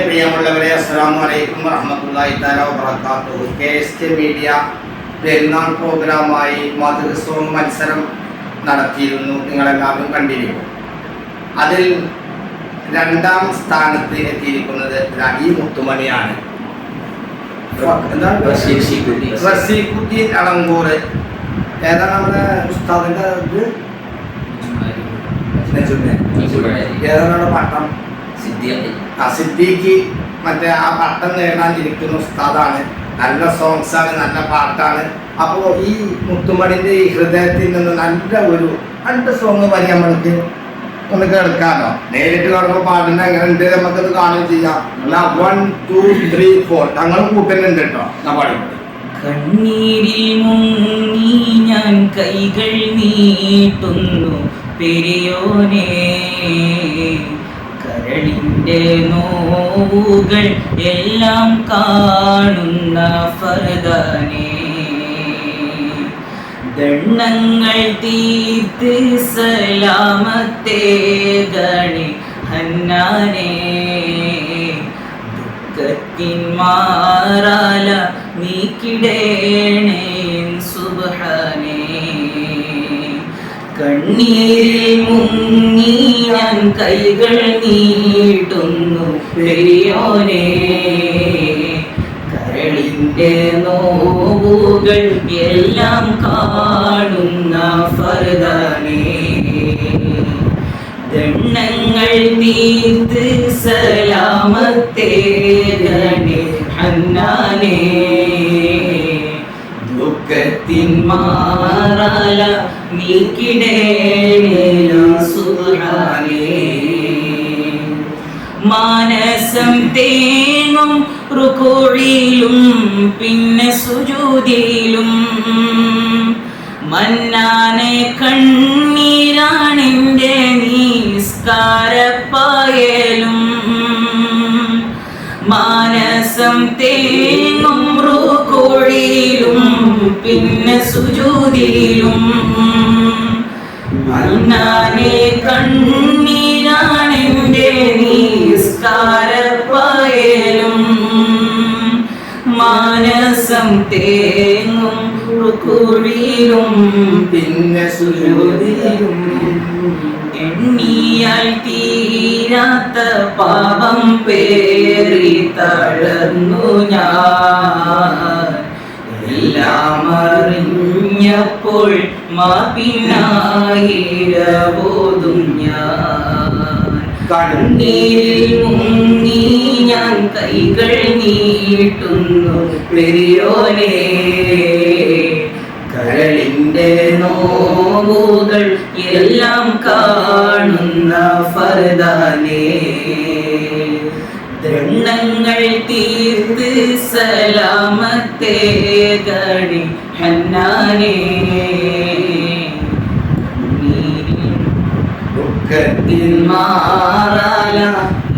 പ്രിയമുള്ളവരെ, അസ്സലാമു അലൈക്കും വറഹ്മത്തുള്ളാഹി തആല വബറകാതുഹു. KSK മീഡിയ പെരുന്നാൾ പ്രോഗ്രാമായി മധുര സോങ് മത്സരം നടത്തിയിരുന്നു. നിങ്ങളെല്ലാവരും കണ്ടിരിക്കും. അതിൽ 2ാം സ്ഥാനത്ത് എത്തിയിരിക്കുന്നത് ഈ മുത്തുമണിയാണ്. റസീഖുദ്ദീൻ അളങ്കൂർ. ഏതാണ് നമ്മുടെ ഉസ്താദിന്റെ ഏതാണ് നമ്മുടെ പട്ടം? സിദ്ദീഖ്. മറ്റേ ആ പട്ടം നേടാൻ ഇരിക്കുന്ന ഉസ്താദാണ്. നല്ല സോങ്സ് ആണ്, നല്ല പാട്ടാണ്. അപ്പോൾ ഈ മുത്തുമണിന്റെ ഈ ഹൃദയത്തിൽ നിന്ന് നല്ല ഒരു 2 സോങ് വരി നമ്മൾക്ക് ഒന്ന് കേൾക്കാമോ? നേരിട്ട് കാണുമ്പോൾ പാടുന്ന എങ്ങനെ ഉണ്ട് നമുക്കത് കാണുകയും ചെയ്യാം. 1 2 3 4 ഞങ്ങളും കൂട്ടുന്നുണ്ട് കേട്ടോ. കണ്ണീരിൽ മുങ്ങി ഞാൻ കൈകൾ നീട്ടുന്നു പെരിയോനേ, കരളിൻ്റെ നോവുകൾ എല്ലാം കാണുന്ന ഫർദാനേ, ദണ്ണങ്ങൾ തീർത്ത് സലാമത്തേ ഗണി ഹന്നാനേ, ദുഃഖത്തിൻ മാറാല നീക്കിടേണേ സുബ്ഹാനേ, കണ്ണീരിൽ മുങ്ങി ഞാൻ കൈകൾ നീട്ടുന്നു പെരിയോനേ, കരളിൻ്റെ നോവുകൾ എല്ലാം കാണുന്ന ഫർദാനേ, ദണ്ണങ്ങൾ തീർത്ത് സലാമത്തേ ഗണി ഹന്നാനേ, ദുഃഖത്തിൻ മാറാല നീക്കിടേണേ സുബ്ഹാനേ, മാനസം തേങ്ങും റുകൂഇലും പിന്നെ സുജൂദിലും മന്നാനെ കണ്ണീരാണെൻ്റെ നിസ്കാരപ്പായലും, മാനസം തേങ്ങും റുകൂഇലും പിന്നെ സുജൂദിലും മന്നാനെ കണ്ണീരാണെൻ്റെ നിസ്കാരപ്പായലും, മാനസം തേങ്ങും റുകൂഇലും പിന്നെ സുജൂദിലും എണ്ണിയാൽ തീരാത്ത പാപം പേറി തളർന്നു ഞാൻ, എല്ലാം അറിഞ്ഞപ്പോൾ മാപ്പിനായിരബോധം ഞാൻ, കണ്ണീരിൽ മുങ്ങി ഞാൻ കൈകൾ നീട്ടുന്നു പെരിയോനേ, കരളിൻ്റെ നോവുകൾ എല്ലാം കാണുന്ന ഫർദാനേ, ദണ്ണങ്ങൾ തീർത്ത് സലാമത്തേ ഗണി ഹന്നാനേ, ദുഃഖത്തിൻ മാറാല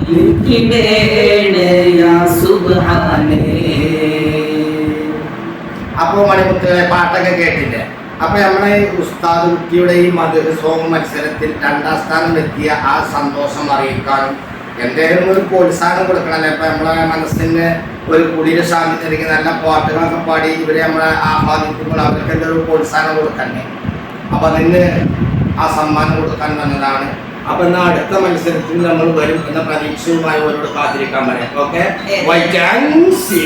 നീക്കിടേണേ സുബ്ഹാനേ. അപ്പോൾ മണിമുത്തുകളെ പാട്ടൊക്കെ കേട്ടില്ലേ? അപ്പൊ നമ്മളെ ഉസ്താദ് കുട്ടിയുടെ ഈ മധുര സോങ് മത്സരത്തിൽ 2ാം സ്ഥാനം എത്തിയ ആ സന്തോഷം അറിയിക്കാനും എന്തെങ്കിലും ഒരു പ്രോത്സാഹനം കൊടുക്കണമല്ലേ. ഇപ്പൊ നമ്മളെ മനസ്സിന് ഒരു കുടിയുടെ ശാന്തി നൽകി നല്ല പാട്ടുകളൊക്കെ പാടി ഇവരെ നമ്മളെ ആഹ്ലാദിക്കുമ്പോൾ അവർക്ക് എന്തൊരു പ്രോത്സാഹനം കൊടുക്കണ്ടേ. അപ്പൊ അതിന് ആ സമ്മാനം കൊടുക്കാൻ വന്നതാണ്. അപ്പൊ എന്നാ അടുത്ത മത്സരത്തിൽ നമ്മൾ വരും എന്ന പ്രതീക്ഷയുമായി അവരോട് കാത്തിരിക്കാൻ പറയാം. Okay, Y can see